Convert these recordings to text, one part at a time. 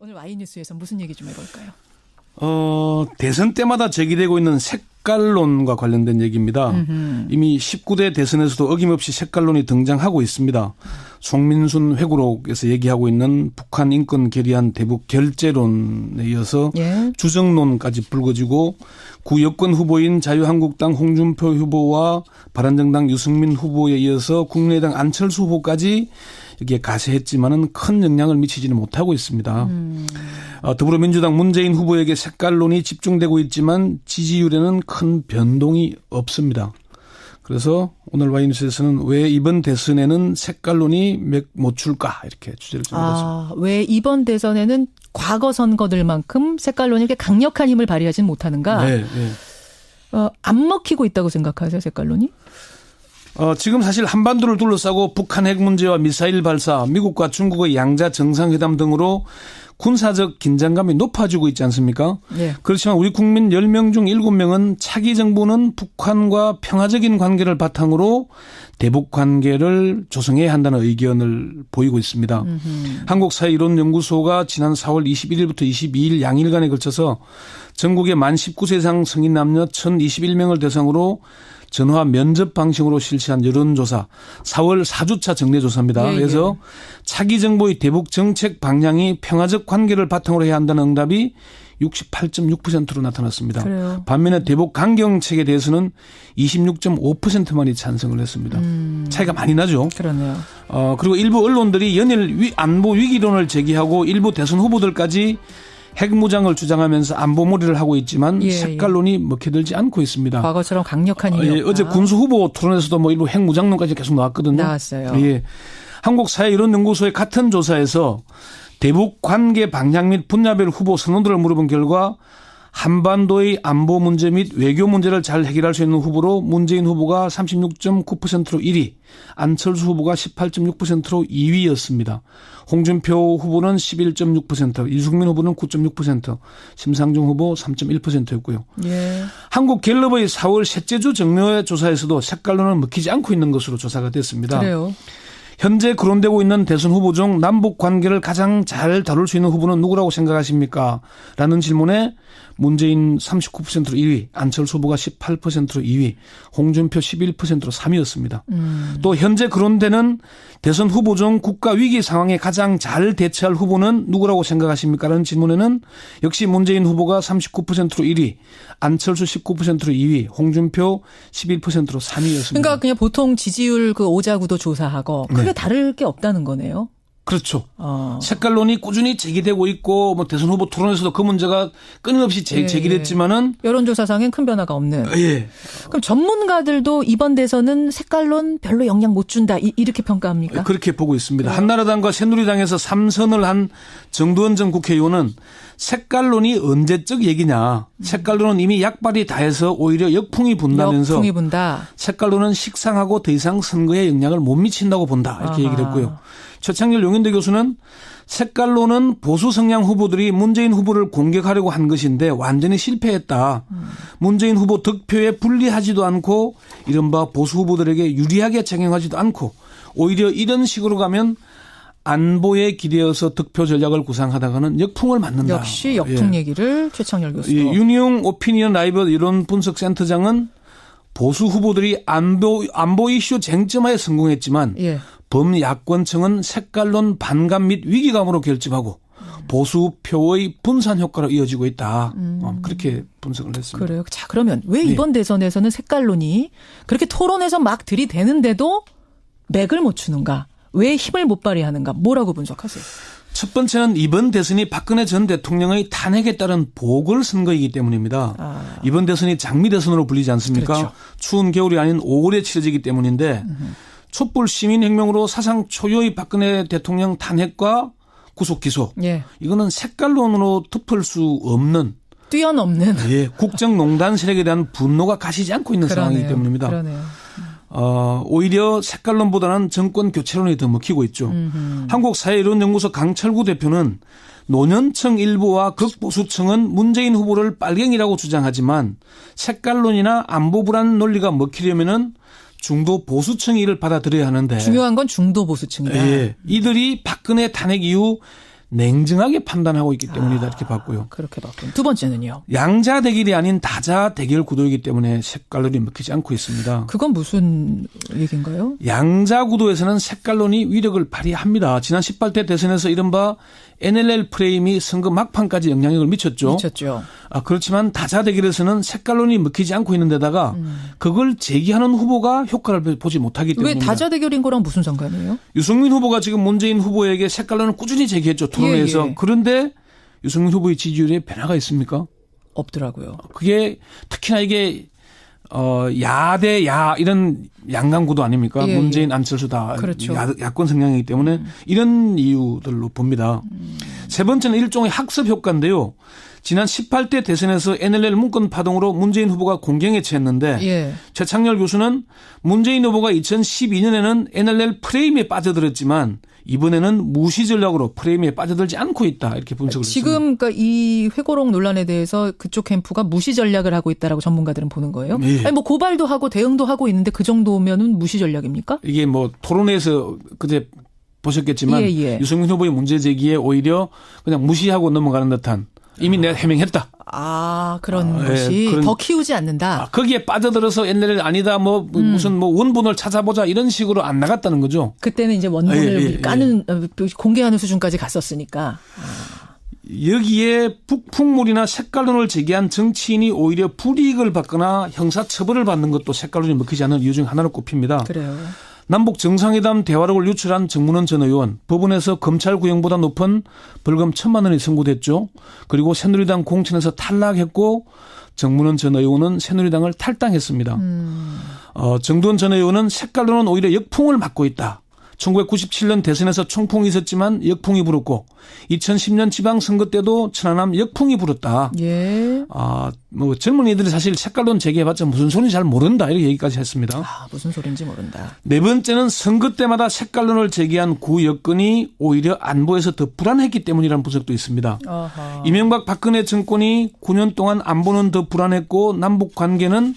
오늘 와이뉴스에서 무슨 얘기 좀 해볼까요? 대선 때마다 제기되고 있는 색깔론과 관련된 얘기입니다. 이미 19대 대선에서도 어김없이 색깔론이 등장하고 있습니다. 송민순 회구록에서 얘기하고 있는 북한 인권 결의안 대북 결재론에 이어서 예. 주정론까지 불거지고 구 여권 후보인 자유한국당 홍준표 후보와 바른정당 유승민 후보에 이어서 국민의당 안철수 후보까지 여기에 가세했지만은 큰 영향을 미치지는 못하고 있습니다. 더불어민주당 문재인 후보에게 색깔론이 집중되고 있지만 지지율에는 큰 변동이 없습니다. 그래서 오늘 와이뉴스에서는 왜 이번 대선에는 색깔론이 못 출까 이렇게 주제를 정해봤습니다. 왜 이번 대선에는 과거 선거들만큼 색깔론이 이렇게 강력한 힘을 발휘하지는 못하는가? 네, 네. 안 먹히고 있다고 생각하세요, 색깔론이? 지금 사실 한반도를 둘러싸고 북한 핵 문제와 미사일 발사, 미국과 중국의 양자 정상회담 등으로 군사적 긴장감이 높아지고 있지 않습니까? 네. 그렇지만 우리 국민 10명 중 7명은 차기 정부는 북한과 평화적인 관계를 바탕으로 대북 관계를 조성해야 한다는 의견을 보이고 있습니다. 한국사회이론연구소가 지난 4월 21일부터 22일 양일간에 걸쳐서 전국의 만 19세 이상 성인 남녀 1,021명을 대상으로 전화 면접 방식으로 실시한 여론조사 4월 4주차 정례조사입니다. 예, 그래서 차기 정부의 대북 정책 방향이 평화적 관계를 바탕으로 해야 한다는 응답이 68.6%로 나타났습니다. 그래요. 반면에 대북 강경책에 대해서는 26.5%만이 찬성을 했습니다. 차이가 많이 나죠. 그러네요. 그리고 일부 언론들이 연일 안보 위기론을 제기하고 일부 대선 후보들까지 핵무장을 주장하면서 안보몰이를 하고 있지만 색깔론이 먹혀들지 않고 있습니다. 과거처럼 강력한 힘이 어제 군수 후보 토론에서도 일부 핵무장론까지 계속 나왔거든요. 나왔어요. 예. 한국사회이론연구소의 같은 조사에서 대북 관계 방향 및 분야별 후보 선호도를 물어본 결과 한반도의 안보 문제 및 외교 문제를 잘 해결할 수 있는 후보로 문재인 후보가 36.9%로 1위, 안철수 후보가 18.6%로 2위였습니다. 홍준표 후보는 11.6%, 이승민 후보는 9.6%, 심상정 후보 3.1%였고요. 예. 한국갤럽의 4월 셋째 주 정례 조사에서도 색깔론은 먹히지 않고 있는 것으로 조사가 됐습니다. 그래요. 현재 거론되고 있는 대선 후보 중 남북 관계를 가장 잘 다룰 수 있는 후보는 누구라고 생각하십니까? 라는 질문에 문재인 39%로 1위, 안철수 후보가 18%로 2위, 홍준표 11%로 3위였습니다. 또 현재 거론되는 대선 후보 중 국가 위기 상황에 가장 잘 대처할 후보는 누구라고 생각하십니까? 라는 질문에는 역시 문재인 후보가 39%로 1위, 안철수 19%로 2위, 홍준표 11%로 3위였습니다. 그러니까 그냥 보통 지지율 그 오자구도 조사하고 크게 다를 게 없다는 거네요. 그렇죠. 색깔론이 꾸준히 제기되고 있고 대선 후보 토론에서도 그 문제가 끊임없이 제기됐지만은 여론조사상엔 큰 변화가 없는. 예. 그럼 전문가들도 이번 대선은 색깔론 별로 영향 못 준다 이렇게 평가합니까? 그렇게 보고 있습니다. 한나라당과 새누리당에서 3선을 한 정두원 전 국회의원은 색깔론이 언제적 얘기냐. 색깔론은 이미 약발이 다해서 오히려 역풍이 분다면서 역풍이 분다. 색깔론은 식상하고 더 이상 선거에 영향을 못 미친다고 본다. 이렇게 얘기를 했고요. 최창렬 용인대 교수는 색깔론은 보수 성향 후보들이 문재인 후보를 공격하려고 한 것인데 완전히 실패했다. 문재인 후보 득표에 불리하지도 않고 이른바 보수 후보들에게 유리하게 작용하지도 않고 오히려 이런 식으로 가면 안보에 기대어서 득표 전략을 구상하다가는 역풍을 맞는다. 역시 역풍 얘기를 최창렬 교수도. 윤희용 오피니언 라이브 이론 분석센터장은 보수 후보들이 안보 이슈 쟁점화에 성공했지만 범야권층은 색깔론 반감 및 위기감으로 결집하고 보수표의 분산 효과로 이어지고 있다. 그렇게 분석을 했습니다. 그래요. 자, 그러면 왜 이번 대선에서는 색깔론이 그렇게 토론에서 막 들이대는데도 맥을 못 추는가? 왜 힘을 못 발휘하는가? 뭐라고 분석하세요? 첫 번째는 이번 대선이 박근혜 전 대통령의 탄핵에 따른 보궐선거이기 때문입니다. 이번 대선이 장미 대선으로 불리지 않습니까? 그렇죠. 추운 겨울이 아닌 5월에 치러지기 때문인데 촛불 시민혁명으로 사상 초유의 박근혜 대통령 탄핵과 구속 기소. 이거는 색깔론으로 덮을 수 없는 뛰어넘는 국정농단 세력에 대한 분노가 가시지 않고 있는 상황이기 때문입니다. 그러네요. 오히려 색깔론보다는 정권 교체론이 더 먹히고 있죠. 한국사회이론연구소 강철구 대표는 노년층 일부와 극보수층은 문재인 후보를 빨갱이라고 주장하지만 색깔론이나 안보 불안 논리가 먹히려면은 중도 보수층이 이를 받아들여야 하는데 중요한 건 중도 보수층이다. 이들이 박근혜 탄핵 이후 냉정하게 판단하고 있기 때문이다 이렇게 봤고요. 그렇게 봤군요. 두 번째는요. 양자 대결이 아닌 다자 대결 구도이기 때문에 색깔론이 먹히지 않고 있습니다. 그건 무슨 얘기인가요? 양자 구도에서는 색깔론이 위력을 발휘합니다. 지난 18대 대선에서 이른바 NLL 프레임이 선거 막판까지 영향력을 미쳤죠. 그렇지만 다자 대결에서는 색깔론이 먹히지 않고 있는 데다가 그걸 제기하는 후보가 효과를 보지 못하기 때문입니다. 왜 다자 대결인 거랑 무슨 상관이에요? 유승민 후보가 지금 문재인 후보에게 색깔론을 꾸준히 제기했죠. 토론회에서. 예. 그런데 유승민 후보의 지지율에 변화가 있습니까? 없더라고요. 그게 특히나 이게 야대 야 이런 양강구도 아닙니까? 예, 문재인 안철수 다 그렇죠. 야권 성향이기 때문에 이런 이유들로 봅니다. 세 번째는 일종의 학습 효과인데요. 지난 18대 대선에서 NLL 문건 파동으로 문재인 후보가 공경에 처했는데 예. 최창렬 교수는 문재인 후보가 2012년에는 NLL 프레임에 빠져들었지만 이번에는 무시 전략으로 프레임에 빠져들지 않고 있다 이렇게 분석을 했습니다. 지금 그러니까 이 회고록 논란에 대해서 그쪽 캠프가 무시 전략을 하고 있다라고 전문가들은 보는 거예요. 예. 아니 뭐 고발도 하고 대응도 하고 있는데 그 정도면은 무시 전략입니까? 이게 뭐 토론회에서 그제 보셨겠지만 유승민 후보의 문제 제기에 오히려 그냥 무시하고 넘어가는 듯한 이미 내가 해명했다. 그런 것이 더 키우지 않는다. 거기에 빠져들어서 NLL 아니다 무슨 원본을 찾아보자 이런 식으로 안 나갔다는 거죠. 그때는 이제 원본을 까는 공개하는 수준까지 갔었으니까. 여기에 북풍물이나 색깔론을 제기한 정치인이 오히려 불이익을 받거나 형사처벌을 받는 것도 색깔론이 먹히지 않는 이유 중 하나로 꼽힙니다. 그래요. 남북 정상회담 대화록을 유출한 정문원 전 의원, 법원에서 검찰 구형보다 높은 벌금 1,000만 원이 선고됐죠. 그리고 새누리당 공천에서 탈락했고 정문원 전 의원은 새누리당을 탈당했습니다. 정두원 전 의원은 색깔론은 오히려 역풍을 맞고 있다. 1997년 대선에서 총풍이 있었지만 역풍이 불었고 2010년 지방선거 때도 천안함 역풍이 불었다. 예. 뭐 젊은이들이 사실 색깔론 제기해봤자 무슨 소리인지 잘 모른다 이렇게 얘기까지 했습니다. 무슨 소리인지 모른다. 네 번째는 선거 때마다 색깔론을 제기한 구 여건이 오히려 안보에서 더 불안했기 때문이라는 분석도 있습니다. 아하. 이명박 박근혜 정권이 9년 동안 안보는 더 불안했고 남북 관계는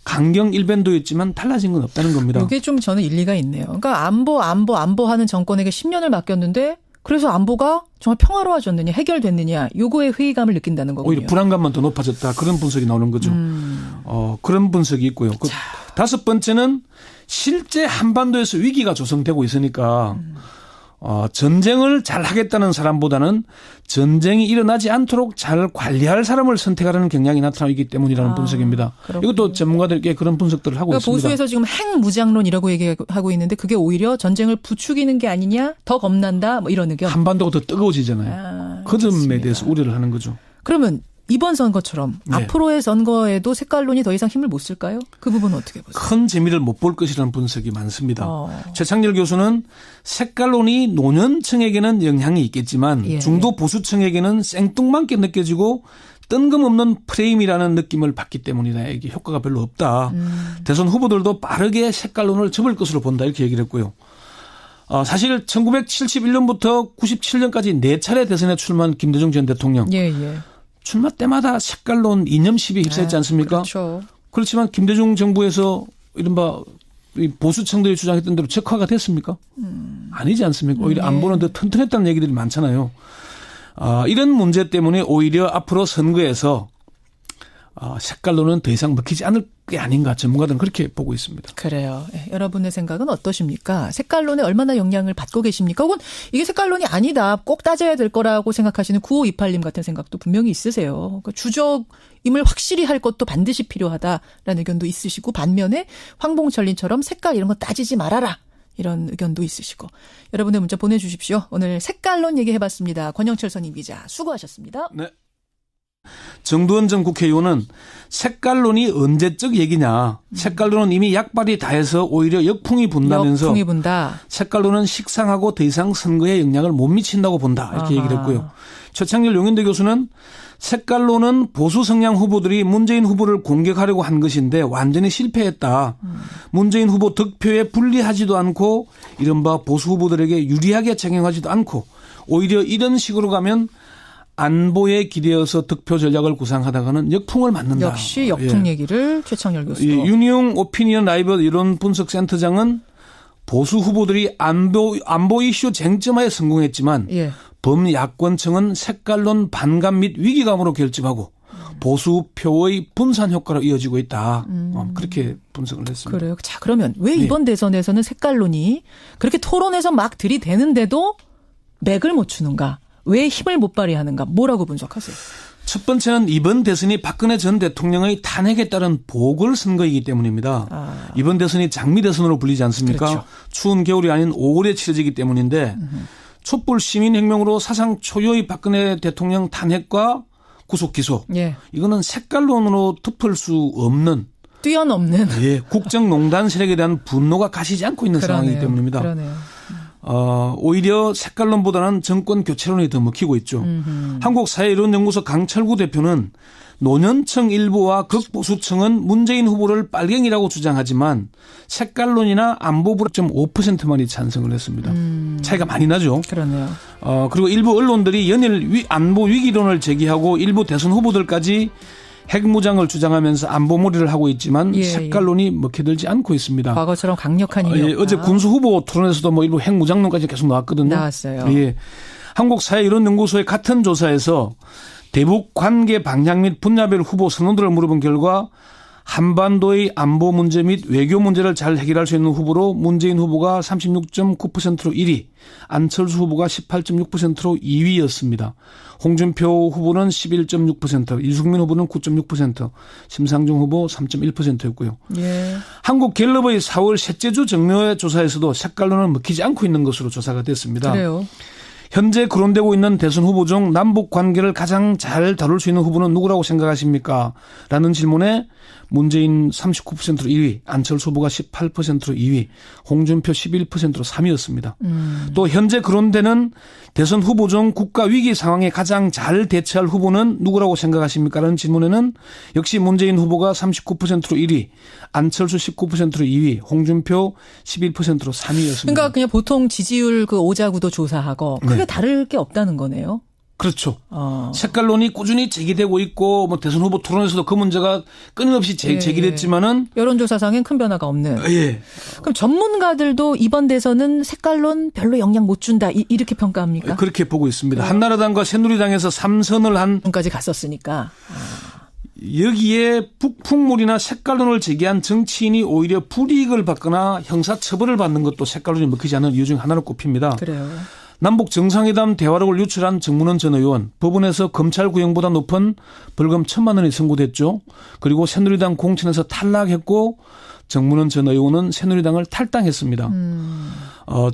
강경 일변도였지만 달라진 건 없다는 겁니다. 이게 좀 저는 일리가 있네요. 그러니까 안보하는 정권에게 10년을 맡겼는데 그래서 안보가 정말 평화로워졌느냐 해결됐느냐 요거에 회의감을 느낀다는 거군요. 오히려 불안감만 더 높아졌다. 그런 분석이 나오는 거죠. 그런 분석이 있고요. 다섯 번째는 실제 한반도에서 위기가 조성되고 있으니까 전쟁을 잘 하겠다는 사람보다는 전쟁이 일어나지 않도록 잘 관리할 사람을 선택하라는 경향이 나타나기 때문이라는 분석입니다. 그렇군요. 이것도 전문가들께 그런 분석들을 하고 있습니다. 보수에서 지금 핵무장론이라고 얘기하고 있는데 그게 오히려 전쟁을 부추기는 게 아니냐 더 겁난다 뭐 이런 의견. 한반도가 더 뜨거워지잖아요. 그 점에 대해서 우려를 하는 거죠. 그러면 이번 선거처럼 앞으로의 선거에도 색깔론이 더 이상 힘을 못 쓸까요? 그 부분은 어떻게 보세요? 큰 재미를 못 볼 것이라는 분석이 많습니다. 최창렬 교수는 색깔론이 노년층에게는 영향이 있겠지만 중도 보수층에게는 생뚱맞게 느껴지고 뜬금없는 프레임이라는 느낌을 받기 때문이다. 이게 효과가 별로 없다. 대선 후보들도 빠르게 색깔론을 접을 것으로 본다 이렇게 얘기를 했고요. 사실 1971년부터 97년까지 4차례 대선에 출마한 김대중 전 대통령. 출마 때마다 색깔론 이념 시비에 휩싸였지 않습니까? 그렇죠. 그렇지만 김대중 정부에서 이른바 보수층들이 주장했던 대로 적화가 됐습니까? 아니지 않습니까? 오히려 안보는 더 튼튼했다는 얘기들이 많잖아요. 이런 문제 때문에 오히려 앞으로 선거에서 색깔론은 더 이상 먹히지 않을 게 아닌가 전문가들은 그렇게 보고 있습니다. 그래요. 여러분의 생각은 어떠십니까? 색깔론에 얼마나 영향을 받고 계십니까? 혹은 이게 색깔론이 아니다. 꼭 따져야 될 거라고 생각하시는 9528님 같은 생각도 분명히 있으세요. 그러니까 주적임을 확실히 할 것도 반드시 필요하다라는 의견도 있으시고 반면에 황봉철님처럼 색깔 이런 거 따지지 말아라. 이런 의견도 있으시고. 여러분의 문자 보내주십시오. 오늘 색깔론 얘기해봤습니다. 권영철 선임 기자 수고하셨습니다. 네. 정두원 전 국회의원은 색깔론이 언제적 얘기냐. 색깔론은 이미 약발이 다해서 오히려 역풍이 분다면서 역풍이 분다. 색깔론은 식상하고 더 이상 선거에 영향을 못 미친다고 본다. 이렇게 얘기를 했고요. 최창렬 용인대 교수는 색깔론은 보수 성향 후보들이 문재인 후보를 공격하려고 한 것인데 완전히 실패했다. 문재인 후보 득표에 불리하지도 않고 이른바 보수 후보들에게 유리하게 작용하지도 않고 오히려 이런 식으로 가면 안보에 기대어서 득표 전략을 구상하다가는 역풍을 맞는다. 역시 역풍 얘기를 최창렬 교수도. 윤희용 오피니언 라이브 이론 분석센터장은 보수 후보들이 안보 이슈 쟁점화에 성공했지만 예. 범야권층은 색깔론 반감 및 위기감으로 결집하고 보수 표의 분산 효과로 이어지고 있다. 그렇게 분석을 했습니다. 그래요. 자, 그러면 왜 이번 대선에서는 색깔론이 그렇게 토론에서 막 들이대는데도 맥을 못 추는가? 왜 힘을 못 발휘하는가? 뭐라고 분석하세요? 첫 번째는 이번 대선이 박근혜 전 대통령의 탄핵에 따른 보궐선거이기 때문입니다. 이번 대선이 장미 대선으로 불리지 않습니까? 그렇죠. 추운 겨울이 아닌 5월에 치러지기 때문인데 촛불 시민혁명으로 사상 초유의 박근혜 대통령 탄핵과 구속 기소. 예. 이거는 색깔론으로 덮을 수 없는 뛰어넘는 예, 국정농단 세력에 대한 분노가 가시지 않고 있는 상황이기 때문입니다. 그러네요. 오히려 색깔론보다는 정권 교체론이 더 먹히고 있죠. 한국사회이론연구소 강철구 대표는 노년층 일부와 극보수층은 문재인 후보를 빨갱이라고 주장하지만 색깔론이나 안보부 5%만이 찬성을 했습니다. 차이가 많이 나죠. 그러네요. 그리고 일부 언론들이 연일 안보 위기론을 제기하고 일부 대선 후보들까지 핵무장을 주장하면서 안보몰이를 하고 있지만 색깔론이 먹혀들지 않고 있습니다. 과거처럼 강력한 힘이 없다. 어제 군수 후보 토론에서도 뭐 일부 핵무장론까지 계속 나왔거든요. 나왔어요. 예. 한국사회이론연구소의 같은 조사에서 대북 관계 방향 및 분야별 후보 선호도를 물어본 결과 한반도의 안보 문제 및 외교 문제를 잘 해결할 수 있는 후보로 문재인 후보가 36.9%로 1위, 안철수 후보가 18.6%로 2위였습니다. 홍준표 후보는 11.6%, 이승민 후보는 9.6%, 심상정 후보 3.1%였고요. 예. 한국갤럽의 4월 셋째 주 정례 조사에서도 색깔론은 먹히지 않고 있는 것으로 조사가 됐습니다. 그래요. 현재 거론되고 있는 대선 후보 중 남북 관계를 가장 잘 다룰 수 있는 후보는 누구라고 생각하십니까? 라는 질문에 문재인 39%로 1위, 안철수 후보가 18%로 2위, 홍준표 11%로 3위였습니다. 또 현재 거론되는 대선 후보 중 국가 위기 상황에 가장 잘 대처할 후보는 누구라고 생각하십니까? 라는 질문에는 역시 문재인 후보가 39%로 1위, 안철수 19%로 2위, 홍준표 11%로 3위였습니다. 그러니까 그냥 보통 지지율 그 오자구도 조사하고 크게 다를 게 없다는 거네요. 그렇죠. 색깔론이 꾸준히 제기되고 있고 뭐 대선 후보 토론에서도 그 문제가 끊임없이 제기됐지만은 여론조사상엔 큰 변화가 없는. 예. 그럼 전문가들도 이번 대선은 색깔론 별로 영향 못 준다 이렇게 평가합니까? 그렇게 보고 있습니다. 한나라당과 새누리당에서 3선을 한 까지 갔었으니까. 여기에 북풍물이나 색깔론을 제기한 정치인이 오히려 불이익을 받거나 형사처벌을 받는 것도 색깔론이 먹히지 않는 이유 중 하나로 꼽힙니다. 그래요. 남북 정상회담 대화록을 유출한 정문원 전 의원, 법원에서 검찰 구형보다 높은 벌금 1,000만 원이 선고됐죠. 그리고 새누리당 공천에서 탈락했고 정문원 전 의원은 새누리당을 탈당했습니다.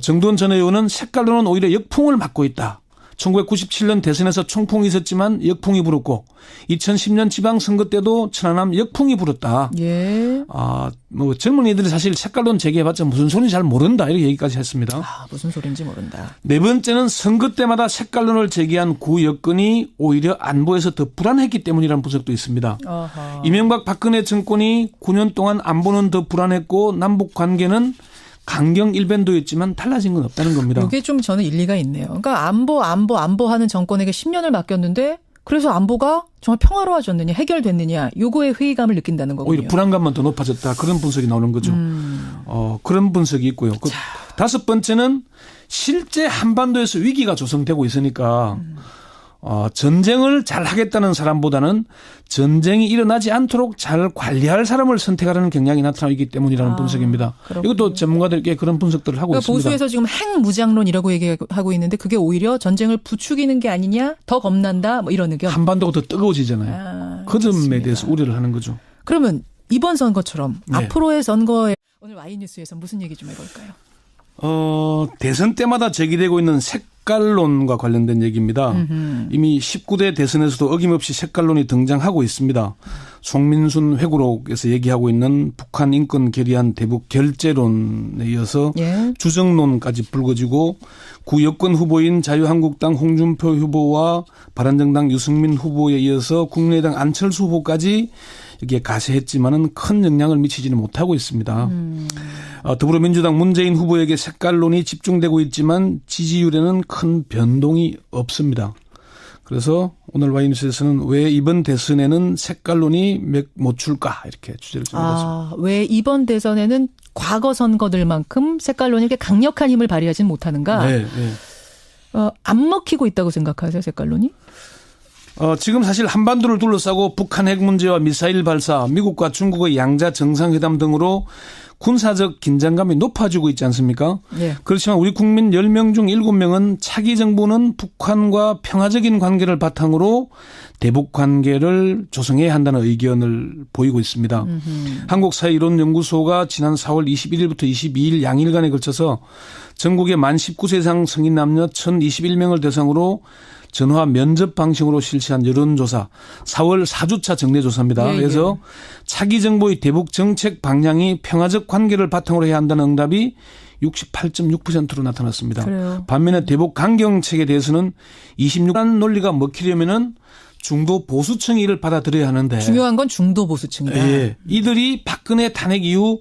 정두원 전 의원은 색깔론은 오히려 역풍을 맞고 있다. 1997년 대선에서 총풍이 있었지만 역풍이 불었고 2010년 지방선거 때도 천안함 역풍이 불었다. 예. 뭐 젊은이들이 사실 색깔론 제기해봤자 무슨 소리인지 잘 모른다 이렇게 얘기까지 했습니다. 무슨 소리인지 모른다. 네 번째는 선거 때마다 색깔론을 제기한 구 여건이 오히려 안보에서 더 불안했기 때문이라는 분석도 있습니다. 어허. 이명박 박근혜 정권이 9년 동안 안보는 더 불안했고 남북 관계는 강경 일변도였지만 달라진 건 없다는 겁니다. 이게 좀 저는 일리가 있네요. 그러니까 안보 하는 정권에게 10년을 맡겼는데 그래서 안보가 정말 평화로워졌느냐 해결됐느냐 요거에 회의감을 느낀다는 거군요. 오히려 불안감만 더 높아졌다. 그런 분석이 나오는 거죠. 그런 분석이 있고요. 다섯 번째는 실제 한반도에서 위기가 조성되고 있으니까 전쟁을 잘 하겠다는 사람보다는 전쟁이 일어나지 않도록 잘 관리할 사람을 선택하라는 경향이 나타나기 때문이라는 분석입니다. 그렇군요. 이것도 전문가들께 그런 분석들을 하고 있습니다. 보수에서 지금 핵무장론이라고 얘기하고 있는데 그게 오히려 전쟁을 부추기는 게 아니냐 더 겁난다 뭐 이런 의견. 한반도가 더 뜨거워지잖아요. 그 점에 대해서 우려를 하는 거죠. 그러면 이번 선거처럼 앞으로의 선거에 오늘 Y뉴스에서 무슨 얘기 좀 해볼까요? 대선 때마다 제기되고 있는 색깔론과 관련된 얘기입니다. 이미 19대 대선에서도 어김없이 색깔론이 등장하고 있습니다. 송민순 회고록에서 얘기하고 있는 북한 인권 결의안 대북 결재론에 이어서 주정론까지 불거지고 구 여권 후보인 자유한국당 홍준표 후보와 바른정당 유승민 후보에 이어서 국민의당 안철수 후보까지 여기에 가세했지만은 큰 영향을 미치지는 못하고 있습니다. 더불어민주당 문재인 후보에게 색깔론이 집중되고 있지만 지지율에는 큰 변동이 없습니다. 그래서 오늘 Y뉴스에서는 왜 이번 대선에는 색깔론이 맥 못 출까 이렇게 주제를 정했습니다. 왜 이번 대선에는 과거 선거들만큼 색깔론이 이렇게 강력한 힘을 발휘하지는 못하는가? 네, 네. 안 먹히고 있다고 생각하세요, 색깔론이? 지금 사실 한반도를 둘러싸고 북한 핵 문제와 미사일 발사, 미국과 중국의 양자 정상회담 등으로 군사적 긴장감이 높아지고 있지 않습니까? 네. 그렇지만 우리 국민 10명 중 7명은 차기 정부는 북한과 평화적인 관계를 바탕으로 대북 관계를 조성해야 한다는 의견을 보이고 있습니다. 한국사회이론연구소가 지난 4월 21일부터 22일 양일간에 걸쳐서 전국의 만 19세 이상 성인 남녀 1,021명을 대상으로 전화 면접 방식으로 실시한 여론조사 4월 4주차 정례조사입니다. 예, 그래서 차기 정부의 대북 정책 방향이 평화적 관계를 바탕으로 해야 한다는 응답이 68.6%로 나타났습니다. 그래요. 반면에 대북 강경책에 대해서는 26만 논리가 먹히려면은 중도 보수층이 이를 받아들여야 하는데 중요한 건 중도 보수층이다. 예, 이들이 박근혜 탄핵 이후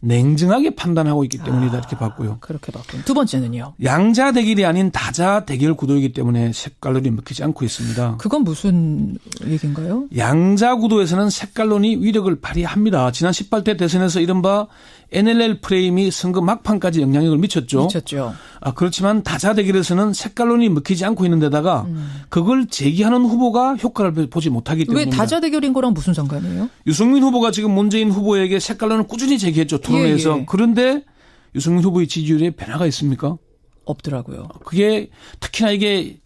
냉정하게 판단하고 있기 때문이다 이렇게 봤고요. 그렇게 봤군요. 두 번째는요. 양자 대결이 아닌 다자 대결 구도이기 때문에 색깔론이 먹히지 않고 있습니다. 그건 무슨 얘기인가요? 양자 구도에서는 색깔론이 위력을 발휘합니다. 지난 18대 대선에서 이른바 NLL 프레임이 선거 막판까지 영향력을 미쳤죠. 그렇지만 다자 대결에서는 색깔론이 먹히지 않고 있는 데다가 그걸 제기하는 후보가 효과를 보지 못하기 때문입니다. 왜 다자 대결인 거랑 무슨 상관이에요? 유승민 후보가 지금 문재인 후보에게 색깔론을 꾸준히 제기했죠. 토론회에서. 예. 그런데 유승민 후보의 지지율에 변화가 있습니까? 없더라고요. 그게 특히나 이게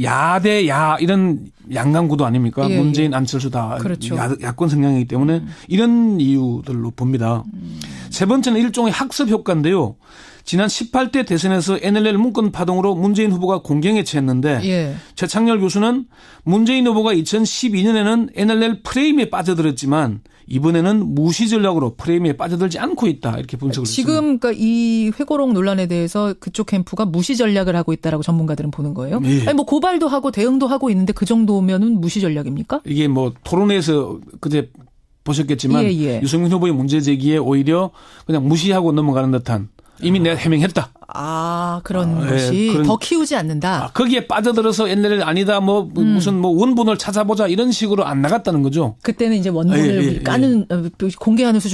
야대야 이런 양강구도 아닙니까? 예, 문재인 안철수 다 그렇죠. 야권 성향이기 때문에 이런 이유들로 봅니다. 세 번째는 일종의 학습 효과인데요. 지난 18대 대선에서 NLL 문건 파동으로 문재인 후보가 공경에 처했는데 최창렬 교수는 문재인 후보가 2012년에는 NLL 프레임에 빠져들었지만 이번에는 무시 전략으로 프레임에 빠져들지 않고 있다 이렇게 분석을 했습니다. 지금 그러니까 이 회고록 논란에 대해서 그쪽 캠프가 무시 전략을 하고 있다라고 전문가들은 보는 거예요. 예. 아니 뭐 고발도 하고 대응도 하고 있는데 그 정도면은 무시 전략입니까? 이게 뭐 토론회에서 그제 보셨겠지만 유승민 후보의 문제 제기에 오히려 그냥 무시하고 넘어가는 듯한 이미 내가 해명했다. 그런 것이 더 키우지 않는다. 거기에 빠져들어서 NLL 아니다 무슨 원본을 찾아보자 이런 식으로 안 나갔다는 거죠. 그때는 이제 원본을 까는 공개하는 수준.